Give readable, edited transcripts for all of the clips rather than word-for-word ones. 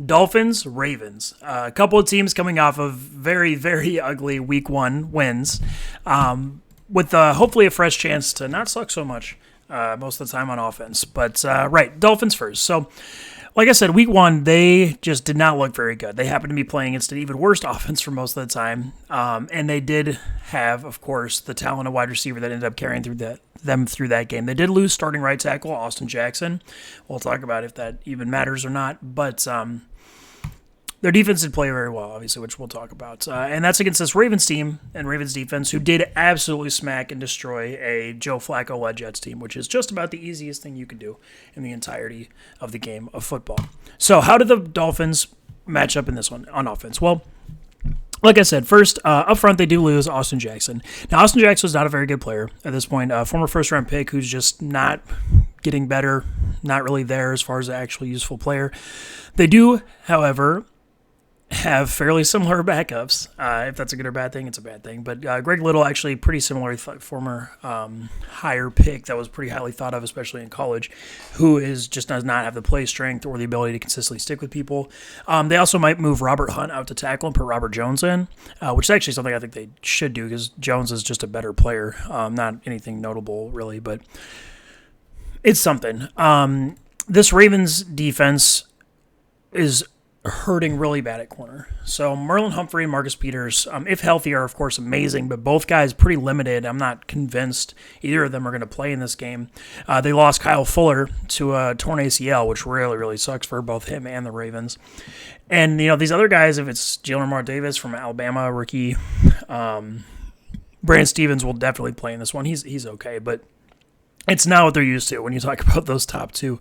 Dolphins, Ravens. A couple of teams coming off of very, very ugly week 1 wins, with hopefully a fresh chance to not suck so much most of the time on offense. But, right, Dolphins first. So, like I said, week 1, they just did not look very good. They happened to be playing against an even worse offense for most of the time. And they did have, of course, the talented wide receiver that ended up carrying them through that game. They did lose starting right tackle, Austin Jackson. We'll talk about if that even matters or not. But their defense did play very well, obviously, which we'll talk about. And that's against this Ravens team and Ravens defense, who did absolutely smack and destroy a Joe Flacco-led Jets team, which is just about the easiest thing you could do in the entirety of the game of football. So how did the Dolphins match up in this one on offense? Well, like I said, first, up front, they do lose Austin Jackson. Now, Austin Jackson was not a very good player at this point. Former first-round pick who's just not getting better, not really there as far as an actually useful player. They do, however, have fairly similar backups. If that's a good or bad thing, it's a bad thing. But Greg Little, actually pretty similar, former higher pick that was pretty highly thought of, especially in college, who just does not have the play strength or the ability to consistently stick with people. They also might move Robert Hunt out to tackle and put Robert Jones in, which is actually something I think they should do because Jones is just a better player. Not anything notable, really, but it's something. This Ravens defense is hurting really bad at corner. So Marlon Humphrey and Marcus Peters, if healthy, are of course amazing, but both guys pretty limited. I'm not convinced either of them are going to play in this game. They lost Kyle Fuller to a torn ACL, which really, really sucks for both him and the Ravens. And, these other guys, if it's Jalen Lamar Davis from Alabama, rookie, Brandon Stevens will definitely play in this one. He's okay, but it's not what they're used to when you talk about those top two.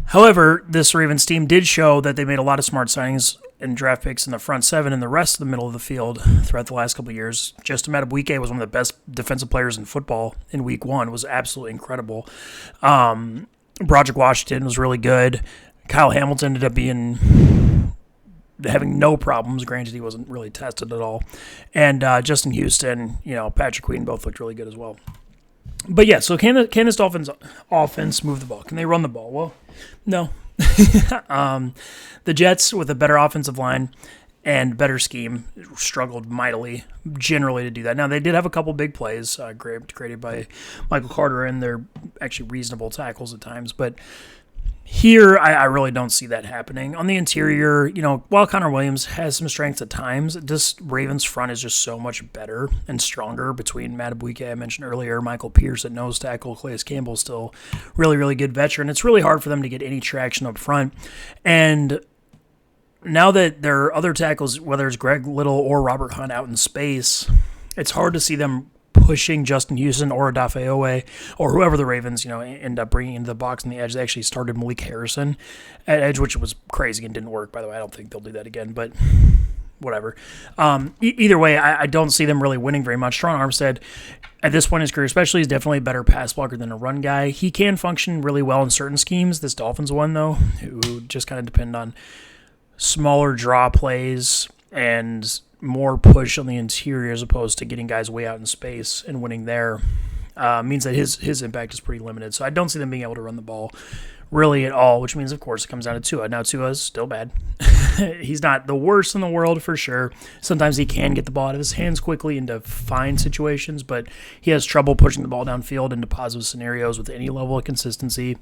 However, this Ravens team did show that they made a lot of smart signings and draft picks in the front seven and the rest of the middle of the field throughout the last couple of years. Justin Madubuike was one of the best defensive players in football in week 1. It was absolutely incredible. Broderick Washington was really good. Kyle Hamilton ended up having no problems. Granted, he wasn't really tested at all. And Justin Houston, Patrick Queen both looked really good as well. But yeah, so can this Dolphins offense move the ball? Can they run the ball? Well, no. The Jets, with a better offensive line and better scheme, struggled mightily generally to do that. Now, they did have a couple big plays created by Michael Carter, and they're actually reasonable tackles at times. But here, I really don't see that happening. On the interior, while Connor Williams has some strengths at times, this Ravens front is just so much better and stronger between Madubuike, I mentioned earlier, Michael Pierce at nose tackle, Calais Campbell still really, really good veteran. It's really hard for them to get any traction up front. And now that there are other tackles, whether it's Greg Little or Robert Hunt out in space, it's hard to see them pushing Justin Houston or Odafe Owe or whoever the Ravens, end up bringing into the box on the edge. They actually started Malik Harrison at edge, which was crazy and didn't work, by the way. I don't think they'll do that again, but whatever. Either way, I don't see them really winning very much. Teron Armstead, at this point in his career especially, is definitely a better pass blocker than a run guy. He can function really well in certain schemes. This Dolphins one, though, who just kind of depend on smaller draw plays and more push on the interior as opposed to getting guys way out in space and winning there, means that his impact is pretty limited. So I don't see them being able to run the ball really at all, which means, of course, it comes down to Tua. Now, Tua is still bad. He's not the worst in the world for sure. Sometimes he can get the ball out of his hands quickly into fine situations, but he has trouble pushing the ball downfield into positive scenarios with any level of consistency.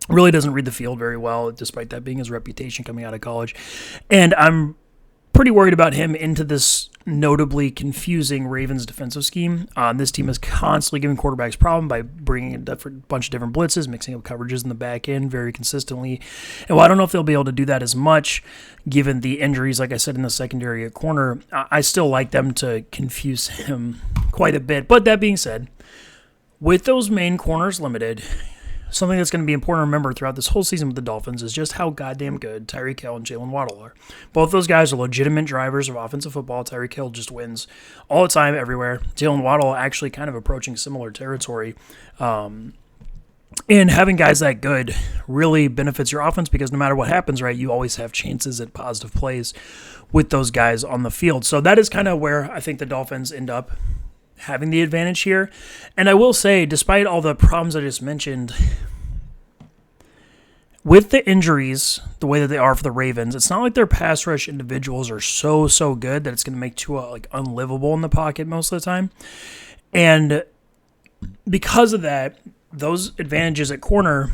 Really doesn't read the field very well, despite that being his reputation coming out of college. And I'm pretty worried about him into this notably confusing Ravens defensive scheme. This team is constantly giving quarterbacks problem by bringing a bunch of different blitzes, mixing up coverages in the back end very consistently. And while I don't know if they'll be able to do that as much, given the injuries, like I said, in the secondary at corner, I still like them to confuse him quite a bit. But that being said, with those main corners limited, something that's going to be important to remember throughout this whole season with the Dolphins is just how goddamn good Tyreek Hill and Jalen Waddle are. Both those guys are legitimate drivers of offensive football. Tyreek Hill just wins all the time, everywhere. Jalen Waddle actually kind of approaching similar territory. And having guys that good really benefits your offense because no matter what happens, right, you always have chances at positive plays with those guys on the field. So that is kind of where I think the Dolphins end up having the advantage here. And I will say, despite all the problems I just mentioned, with the injuries the way that they are for the Ravens, it's not like their pass rush individuals are so good that it's going to make Tua like unlivable in the pocket most of the time. And because of that, those advantages at corner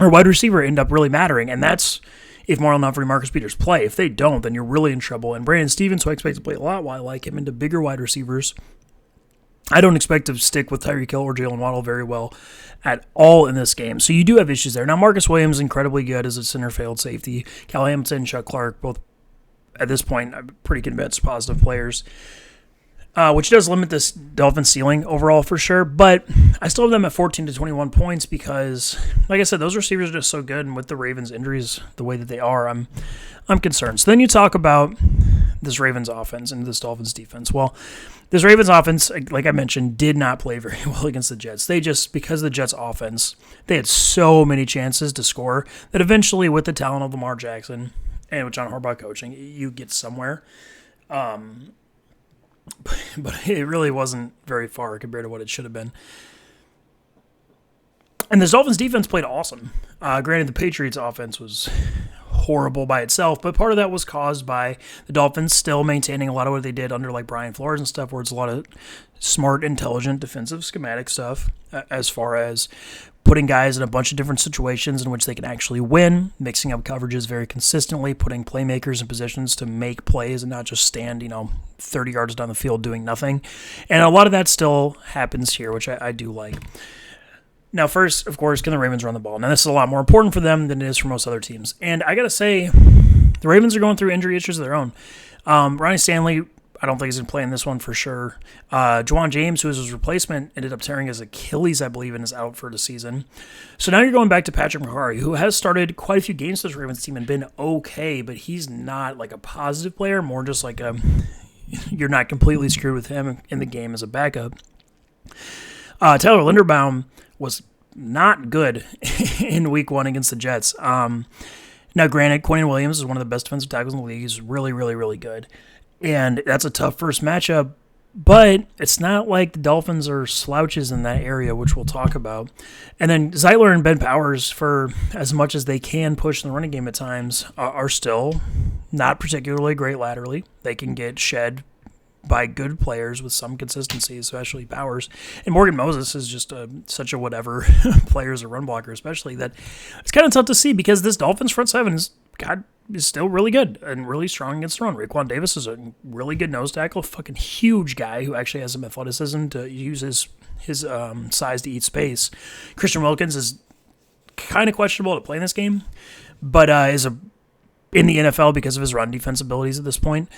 or wide receiver end up really mattering, and that's if Marlon Humphrey and Marcus Peters play. If they don't, then you're really in trouble. And Brandon Stevens, who I expect to play a lot while I like him, into bigger wide receivers. I don't expect to stick with Tyreek Hill or Jalen Waddle very well at all in this game. So you do have issues there. Now, Marcus Williams is incredibly good as a center field safety. Cal Hamilton, Chuck Clark, both at this point, I'm pretty convinced positive players. Which does limit this Dolphins ceiling overall for sure, but I still have them at 14 to 21 points because, like I said, those receivers are just so good, and with the Ravens' injuries the way that they are, I'm concerned. So then you talk about this Ravens offense and this Dolphins defense. Well, this Ravens offense, like I mentioned, did not play very well against the Jets. They just, because of the Jets' offense, they had so many chances to score that eventually, with the talent of Lamar Jackson and with John Harbaugh coaching, you get somewhere. But it really wasn't very far compared to what it should have been. And the Dolphins defense played awesome. Granted, the Patriots offense was horrible by itself, but part of that was caused by the Dolphins still maintaining a lot of what they did under like Brian Flores and stuff, where it's a lot of smart, intelligent, defensive schematic stuff as far as putting guys in a bunch of different situations in which they can actually win, mixing up coverages very consistently, putting playmakers in positions to make plays and not just stand, 30 yards down the field doing nothing. And a lot of that still happens here, which I do like. Now, first, of course, can the Ravens run the ball? Now, this is a lot more important for them than it is for most other teams. And I got to say, the Ravens are going through injury issues of their own. Ronnie Stanley, I don't think he's going to play in this one for sure. Juwan James, who was his replacement, ended up tearing his Achilles, I believe, and is out for the season. So now you're going back to Patrick Mekari, who has started quite a few games for this Ravens team and been okay, but he's not like a positive player, more just like you're not completely screwed with him in the game as a backup. Tyler Linderbaum was not good in week one against the Jets. Now, granted, Quentin Williams is one of the best defensive tackles in the league. He's really, really, really good. And that's a tough first matchup, but it's not like the Dolphins are slouches in that area, which we'll talk about. And then Zeitler and Ben Powers, for as much as they can push in the running game at times, are still not particularly great laterally. They can get shed by good players with some consistency, especially Powers. And Morgan Moses is just such a whatever player as a run blocker, especially, that it's kind of tough to see because this Dolphins front seven is still really good and really strong against the run. Raekwon Davis is a really good nose tackle, a fucking huge guy who actually has some athleticism to use his size to eat space. Christian Wilkins is kind of questionable to play in this game, but is in the NFL because of his run defense abilities at this point.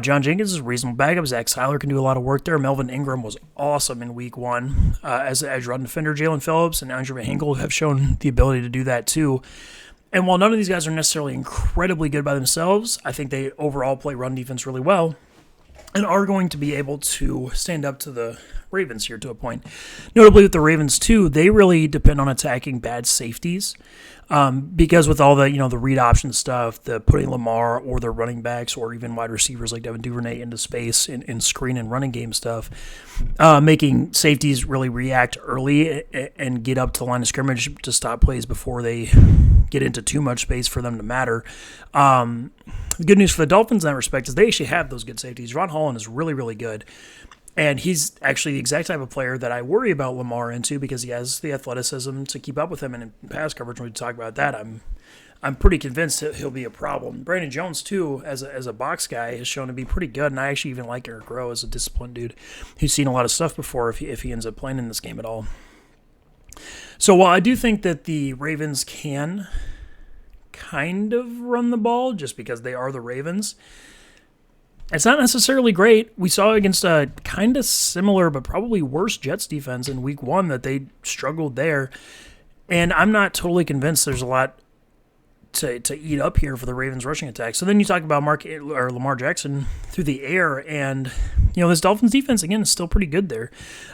John Jenkins is a reasonable backup. Zach Seiler can do a lot of work there. Melvin Ingram was awesome in week one as an edge run defender. Jalen Phillips and Andrew Van Hinkle have shown the ability to do that too. And while none of these guys are necessarily incredibly good by themselves, I think they overall play run defense really well and are going to be able to stand up to the Ravens here to a point. Notably with the Ravens too, they really depend on attacking bad safeties because with all the the read option stuff, the putting Lamar or their running backs or even wide receivers like Devin Duvernay into space in screen and running game stuff, making safeties really react early and get up to the line of scrimmage to stop plays before they get into too much space for them to matter. The good news for the Dolphins in that respect is they actually have those good safeties. Ron Holland is really, really good. And he's actually the exact type of player that I worry about Lamar into because he has the athleticism to keep up with him. And in pass coverage, when we talk about that, I'm pretty convinced he'll be a problem. Brandon Jones, too, as a box guy, has shown to be pretty good. And I actually even like Eric Rowe as a disciplined dude who's seen a lot of stuff before if he ends up playing in this game at all. So while I do think that the Ravens can kind of run the ball just because they are the Ravens, it's not necessarily great. We saw against a kind of similar but probably worse Jets defense in week one that they struggled there. And I'm not totally convinced there's a lot to eat up here for the Ravens rushing attack. So then you talk about Lamar Jackson through the air, and this Dolphins defense again is still pretty good there.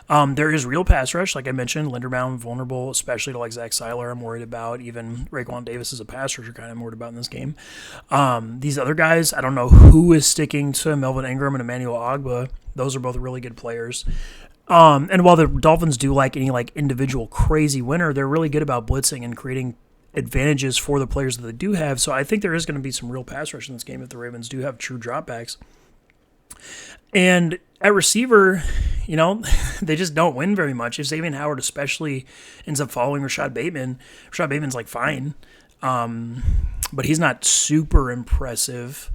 There is real pass rush, like I mentioned. Linderbaum vulnerable, especially to like Zach Seiler. I'm worried about. Even Raekwon Davis is a pass rusher, kind of worried about in this game. These other guys, I don't know who is sticking to Melvin Ingram and Emmanuel Ogbah. Those are both really good players. And while the Dolphins do like any individual crazy winner, they're really good about blitzing and creating advantages for the players that they do have. So I think there is going to be some real pass rush in this game if the Ravens do have true dropbacks. And at receiver, they just don't win very much. If Xavier Howard especially ends up following Rashad Bateman's like fine. But he's not super impressive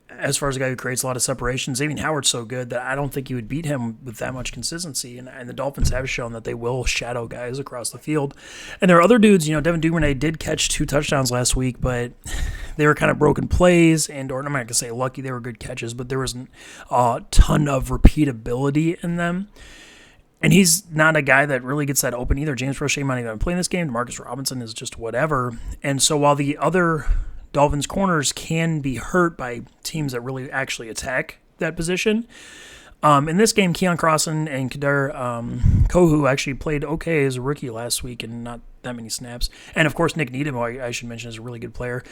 as far as a guy who creates a lot of separation. Xavier Howard's so good that I don't think you would beat him with that much consistency. And the Dolphins have shown that they will shadow guys across the field. And there are other dudes, Devin Duvernay did catch 2 touchdowns last week, but they were kind of broken plays or I'm not going to say lucky, they were good catches, but there wasn't a ton of repeatability in them. And he's not a guy that really gets that open either. James Prochet might not even play in this game. Demarcus Robinson is just whatever. And so while the other Dolphins corners can be hurt by teams that really actually attack that position, in this game, Keon Crossan and Kader Kohu actually played okay as a rookie last week and not that many snaps. And, of course, Nick Needham, who I should mention, is a really good player.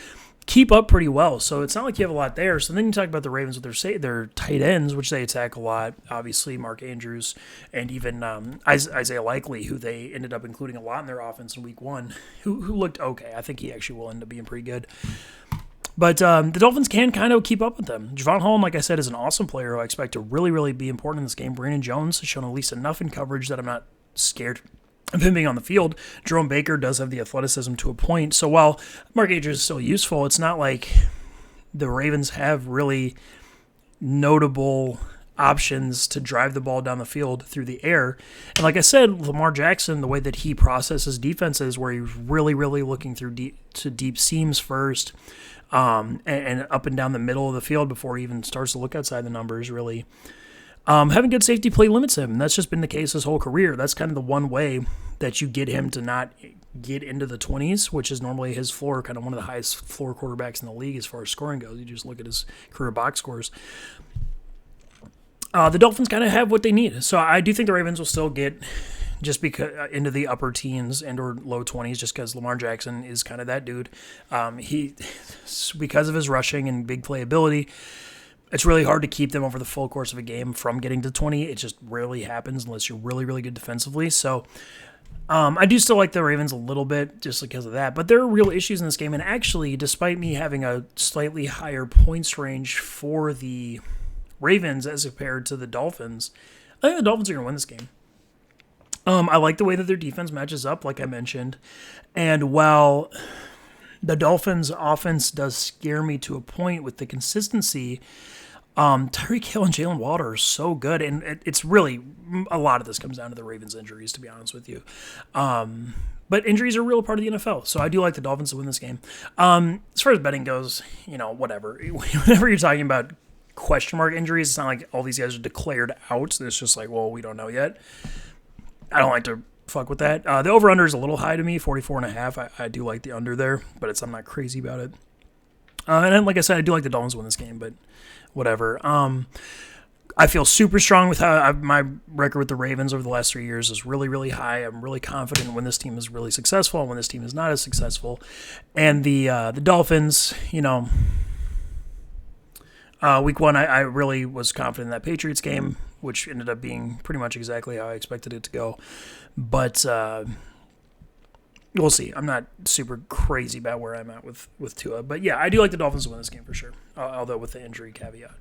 Keep up pretty well, so it's not like you have a lot there. So then you talk about the Ravens with their tight ends, which they attack a lot. Obviously, Mark Andrews and even Isaiah Likely, who they ended up including a lot in their offense in Week 1, who looked okay. I think he actually will end up being pretty good. But the Dolphins can kind of keep up with them. Javon Holm, like I said, is an awesome player who I expect to really, really be important in this game. Brandon Jones has shown at least enough in coverage that I'm not scared of him being on the field. Jerome Baker does have the athleticism to a point. So while Mark Andrews is still useful, it's not like the Ravens have really notable options to drive the ball down the field through the air. And like I said, Lamar Jackson, the way that he processes defenses, where he's really, really looking through deep seams first, and up and down the middle of the field before he even starts to look outside the numbers, really. Having good safety play limits him, and that's just been the case his whole career. That's kind of the one way that you get him to not get into the 20s, which is normally his floor, kind of one of the highest floor quarterbacks in the league as far as scoring goes. You just look at his career box scores. The Dolphins kind of have what they need. So I do think the Ravens will still get just because into the upper teens and or low 20s, just because Lamar Jackson is kind of that dude. He, because of his rushing and big playability, it's really hard to keep them over the full course of a game from getting to 20. It just rarely happens unless you're really, really good defensively. So I do still like the Ravens a little bit just because of that. But there are real issues in this game. And actually, despite me having a slightly higher points range for the Ravens as compared to the Dolphins, I think the Dolphins are going to win this game. I like the way that their defense matches up, like I mentioned. And while the Dolphins' offense does scare me to a point with the consistency, Tyreek Hill and Jalen Waddle are so good. And it's really, a lot of this comes down to the Ravens' injuries, to be honest with you. But injuries are a real part of the NFL, so I do like the Dolphins to win this game. As far as betting goes, whatever. Whenever you're talking about question mark injuries, it's not like all these guys are declared out. It's just like, well, we don't know yet. I don't like to fuck with that. The over-under is a little high to me, 44.5. I do like the under there, but I'm not crazy about it. And then, like I said, I do like the Dolphins win this game, but whatever. I feel super strong with how my record with the Ravens over the last 3 years is really, really high. I'm really confident when this team is really successful and when this team is not as successful. And the Dolphins, Week 1, I really was confident in that Patriots game, which ended up being pretty much exactly how I expected it to go. But we'll see. I'm not super crazy about where I'm at with Tua. But, yeah, I do like the Dolphins to win this game for sure, although with the injury caveat.